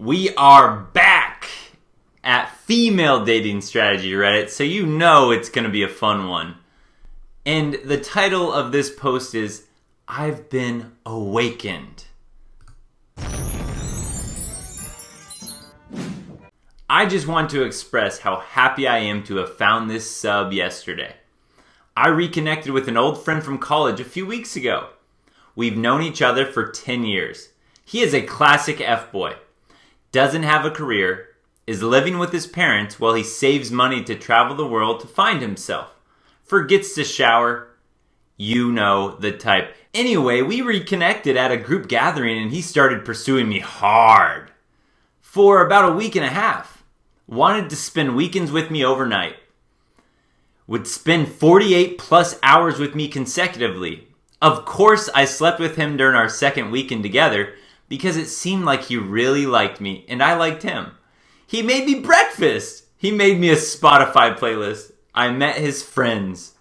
We are back at Female Dating Strategy Reddit, so you know it's going to be a fun one. And the title of this post is, I've been awakened. I just want to express how happy I am to have found this sub yesterday. I reconnected with an old friend from college a few weeks ago. We've known each other for 10 years. He is a classic F-boy. Doesn't have a career, is living with his parents while he saves money to travel the world to find himself. Forgets to shower. You know the type. Anyway, we reconnected at a group gathering and he started pursuing me hard. For about a week and a half. Wanted to spend weekends with me overnight. Would spend 48 plus hours with me consecutively. Of course, I slept with him during our second weekend together because it seemed like he really liked me and I liked him. He made me breakfast. He made me a Spotify playlist. I met his friends.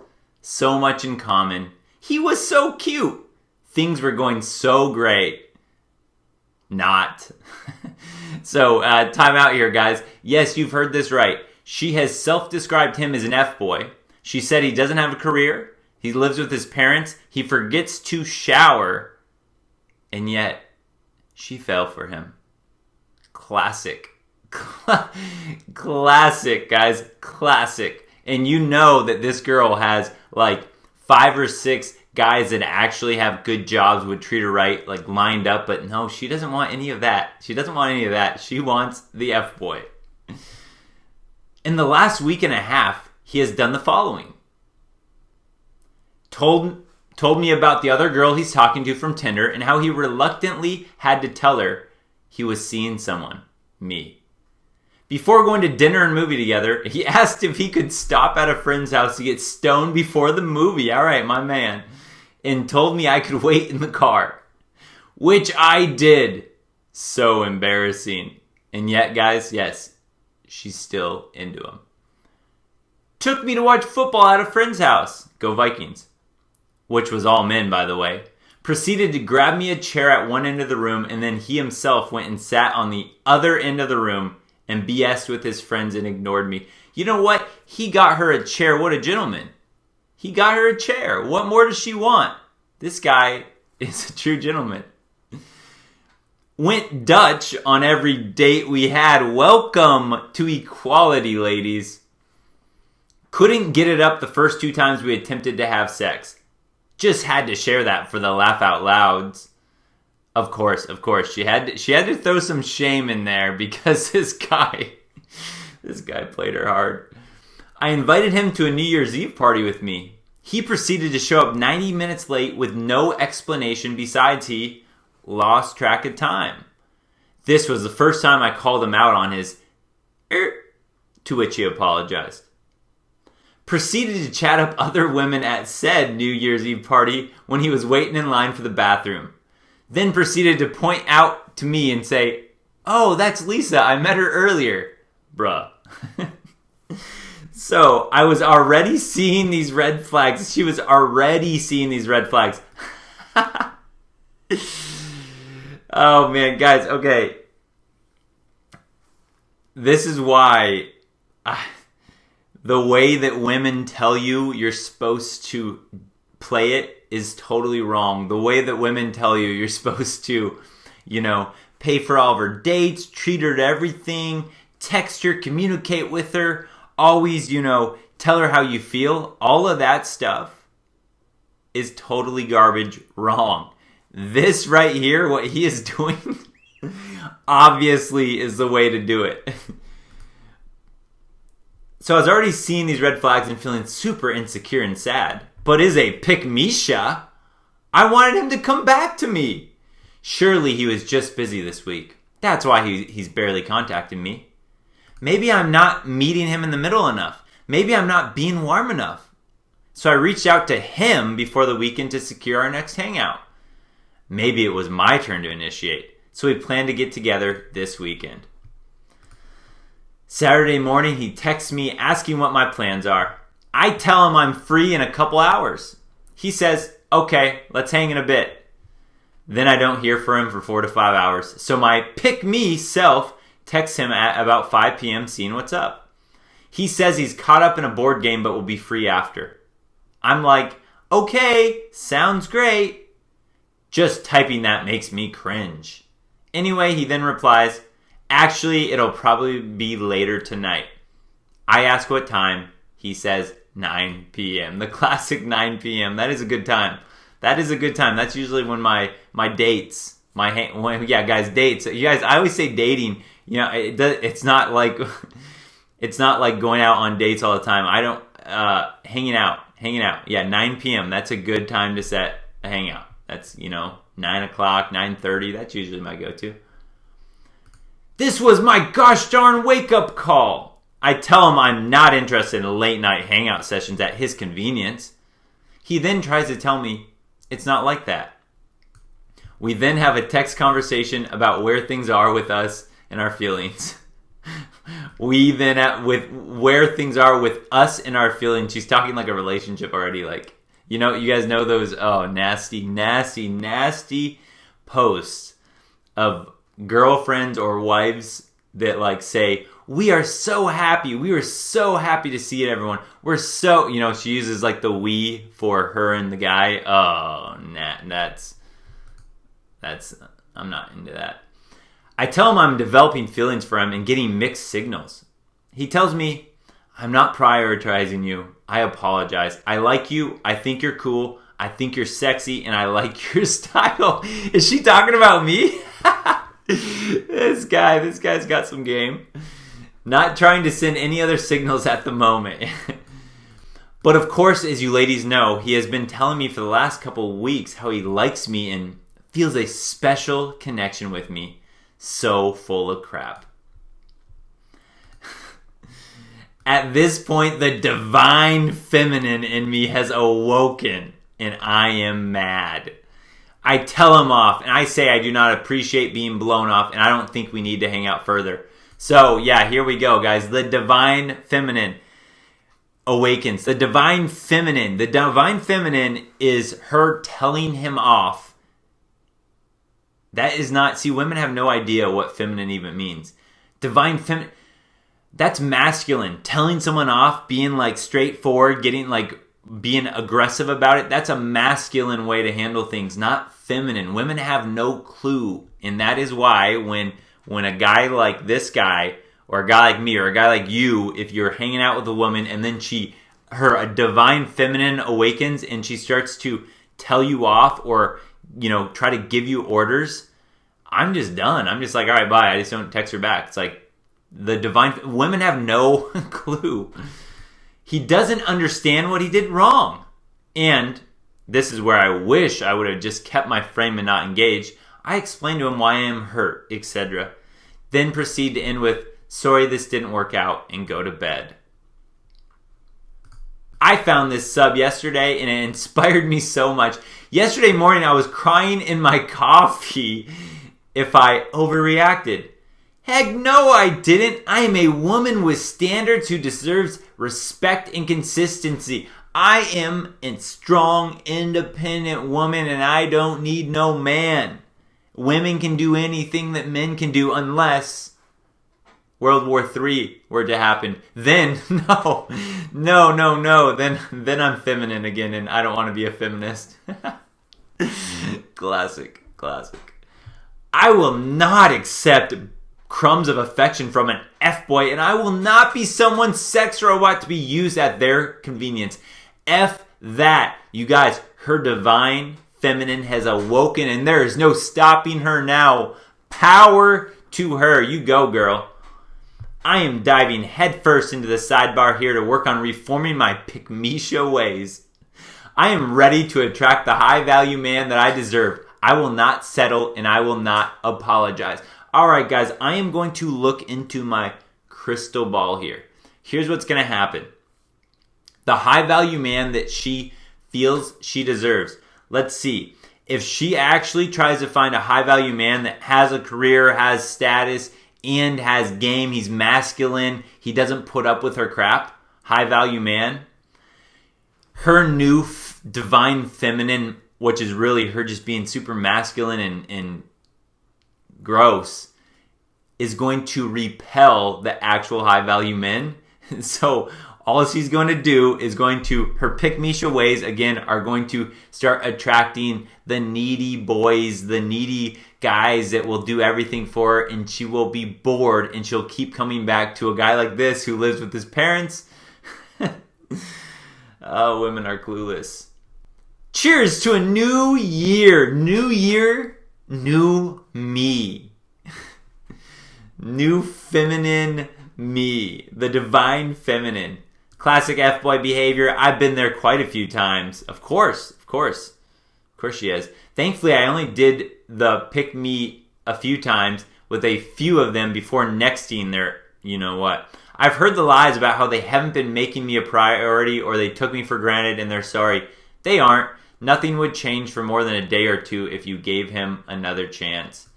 So much in common. He was so cute. Things were going so great. Not. So, time out here, guys. Yes, you've heard this right. She has self-described him as an F-boy. She said he doesn't have a career. He lives with his parents. He forgets to shower. And yet, she fell for him. Classic. Classic, guys. Classic. And you know that this girl has like 5 or 6 guys that actually have good jobs, would treat her right, like lined up. But no, she doesn't want any of that. She doesn't want any of that. She wants the F-boy. In the last week and a half, he has done the following. Told me about the other girl he's talking to from Tinder and how he reluctantly had to tell her he was seeing someone. Me. Before going to dinner and movie together, he asked if he could stop at a friend's house to get stoned before the movie. All right, my man. And told me I could wait in the car. Which I did. So embarrassing. And yet, guys, yes, she's still into him. Took me to watch football at a friend's house. Go Vikings. Which was all men, by the way. Proceeded to grab me a chair at one end of the room, and then he himself went and sat on the other end of the room and BS'd with his friends and ignored me. You know what? He got her a chair. What a gentleman. He got her a chair. What more does she want? This guy is a true gentleman. Went Dutch on every date we had. Welcome to equality, ladies. Couldn't get it up the first 2 times we attempted to have sex. Just had to share that for the laugh out louds. Of course. She had to throw some shame in there because this guy played her hard. I invited him to a New Year's Eve party with me. He proceeded to show up 90 minutes late with no explanation besides he lost track of time. This was the first time I called him out on his to which he apologized. Proceeded to chat up other women at said New Year's Eve party when he was waiting in line for the bathroom. Then proceeded to point out to me and say, "Oh, that's Lisa. I met her earlier." Bruh. So, I was already seeing these red flags. She was already seeing these red flags. Oh, man, guys. Okay. This is why the way that women tell you you're supposed to play it is totally wrong. The way that women tell you you're supposed to, pay for all of her dates, treat her to everything, text her, communicate with her, always, tell her how you feel. All of that stuff is totally garbage wrong. This right here, what he is doing, obviously is the way to do it. So I was already seeing these red flags and feeling super insecure and sad. But as a pick-me-sha, I wanted him to come back to me. Surely he was just busy this week. That's why he's barely contacting me. Maybe I'm not meeting him in the middle enough. Maybe I'm not being warm enough. So I reached out to him before the weekend to secure our next hangout. Maybe it was my turn to initiate. So we planned to get together this weekend. Saturday morning, he texts me asking what my plans are. I tell him I'm free in a couple hours. He says, "Okay, let's hang in a bit." Then I don't hear from him for 4 to 5 hours. So my pick-me self texts him at about 5 p.m. seeing what's up. He says he's caught up in a board game but will be free after. I'm like, okay, sounds great. Just typing that makes me cringe. Anyway, he then replies, actually, it'll probably be later tonight. I ask what time. He says 9 p.m. The classic 9 p.m. That is a good time. That's usually when my dates, dates. You guys, I always say dating. You know, it's not like going out on dates all the time. I don't hanging out. Yeah, 9 p.m. That's a good time to set a hangout. That's 9 o'clock, 9:30. That's usually my go-to. This was my gosh darn wake-up call. I tell him I'm not interested in late night hangout sessions at his convenience. He then tries to tell me it's not like that. We then have a text conversation about where things are with us and our feelings. With where things are with us and our feelings. She's talking like a relationship already. Like, you guys know those nasty posts of girlfriends or wives that like say, we are so happy. We were so happy to see it, everyone. We're so, she uses like the we for her and the guy. Oh, that's, I'm not into that. I tell him I'm developing feelings for him and getting mixed signals. He tells me, I'm not prioritizing you. I apologize. I like you. I think you're cool. I think you're sexy and I like your style. Is she talking about me? This guy's got some game. Not trying to send any other signals at the moment. But of course, as you ladies know, he has been telling me for the last couple of weeks how he likes me and feels a special connection with me. So full of crap. At this point, the divine feminine in me has awoken and I am mad. I tell him off and I say I do not appreciate being blown off and I don't think we need to hang out further. So yeah, here we go, guys. The divine feminine awakens. The divine feminine is her telling him off. That is not, see, women have no idea what feminine even means. Divine feminine, that's masculine. Telling someone off, being like straightforward, being aggressive about it, that's a masculine way to handle things, not feminine. Women have no clue. And that is why when a guy like this guy, or a guy like me, or a guy like you, if you're hanging out with a woman and then a divine feminine awakens and she starts to tell you off or, try to give you orders, I'm just done. I'm just like, all right, bye. I just don't text her back. It's like women have no clue. He doesn't understand what he did wrong. And this is where I wish I would have just kept my frame and not engaged. I explained to him why I am hurt, etc. Then proceed to end with, sorry this didn't work out, and go to bed. I found this sub yesterday and it inspired me so much. Yesterday morning I was crying in my coffee if I overreacted. Heck no, I didn't. I am a woman with standards who deserves respect and consistency. I am a strong, independent woman and I don't need no man. Women can do anything that men can do unless World War III were to happen. Then, no. Then I'm feminine again and I don't want to be a feminist. Classic. I will not accept crumbs of affection from an F-boy, and I will not be someone's sex robot to be used at their convenience. F that. You guys, her divine feminine has awoken, and there is no stopping her now. Power to her. You go, girl. I am diving headfirst into the sidebar here to work on reforming my pick-me-show ways. I am ready to attract the high-value man that I deserve. I will not settle, and I will not apologize. All right, guys, I am going to look into my crystal ball here. Here's what's going to happen. The high-value man that she feels she deserves. Let's see. If she actually tries to find a high-value man that has a career, has status, and has game, he's masculine, he doesn't put up with her crap, high-value man, her new divine feminine which is really her just being super masculine and gross, is going to repel the actual high value men. So all she's going to do is her pick-me-sha ways, again, are going to start attracting the needy boys, the needy guys that will do everything for her, and she will be bored, and she'll keep coming back to a guy like this who lives with his parents. Oh, women are clueless. Cheers to a new year. New year, new me. New feminine me. The divine feminine. Classic F-boy behavior. I've been there quite a few times. Of course she has. Thankfully, I only did the pick me a few times with a few of them before nexting their you know what. I've heard the lies about how they haven't been making me a priority or they took me for granted and they're sorry. They aren't. Nothing would change for more than a day or two if you gave him another chance.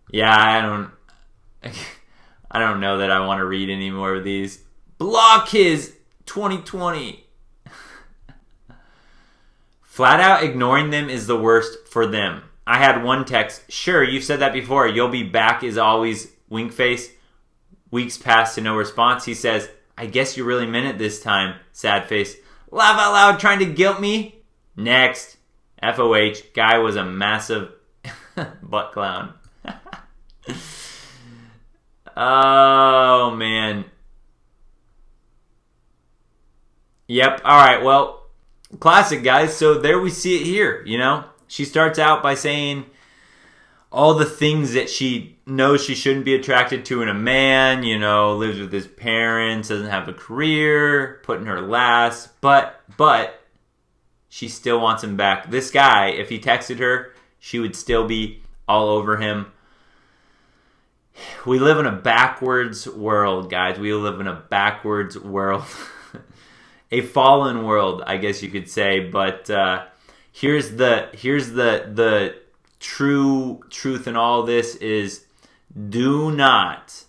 Yeah, I don't know that I want to read any more of these. Block his 2020. Flat out ignoring them is the worst for them. I had one text. Sure, you've said that before. You'll be back as always. Wink face. Weeks pass to no response. He says, I guess you really meant it this time. Sad face. Laugh out loud trying to guilt me. Next. FOH. Guy was a massive butt clown. Oh, man. Yep. All right. Well, classic, guys. So there we see it here, you know. She starts out by saying all the things that she knows she shouldn't be attracted to in a man, you know, lives with his parents, doesn't have a career, putting her last, but she still wants him back. This guy, if he texted her, she would still be all over him. We live in a backwards world, guys. We live in a backwards world. A fallen world, I guess you could say, but here's the truth in all this is, do not,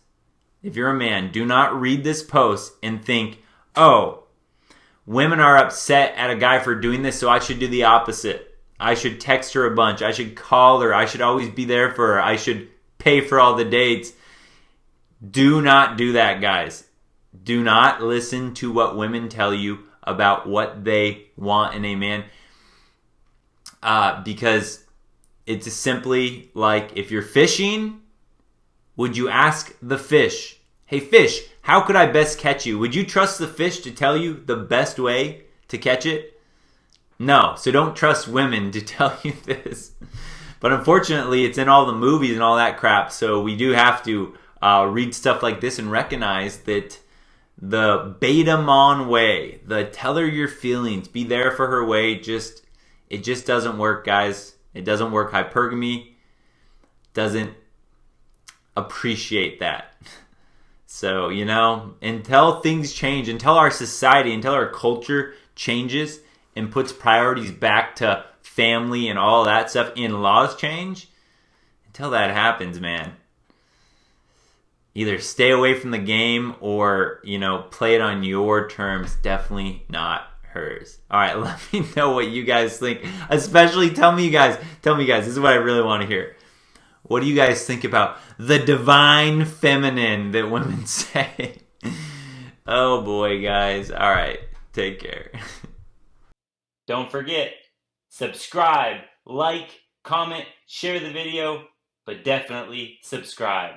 if you're a man, do not read this post and think, oh, women are upset at a guy for doing this, so I should do the opposite. I should text her a bunch. I should call her. I should always be there for her. I should pay for all the dates. Do not do that, guys. Do not listen to what women tell you about what they want in a man. Because it's simply like, if you're fishing, would you ask the fish, hey fish, how could I best catch you? Would you trust the fish to tell you the best way to catch it? No, so don't trust women to tell you this. But unfortunately, it's in all the movies and all that crap, so we do have to read stuff like this and recognize that the beta mon way, the tell her your feelings, be there for her way, it just doesn't work, guys. It doesn't work. Hypergamy doesn't appreciate that. So, you know, until things change, until our society, until our culture changes and puts priorities back to family and all that stuff, and laws change, until that happens, man, either stay away from the game or, you know, play it on your terms. Definitely not hers. All right, let me know what you guys think. Especially tell me, guys, this is what I really want to hear. What do you guys think about the divine feminine that women say? Oh boy, guys. All right, take care. Don't forget, subscribe, like, comment, share the video, but definitely subscribe.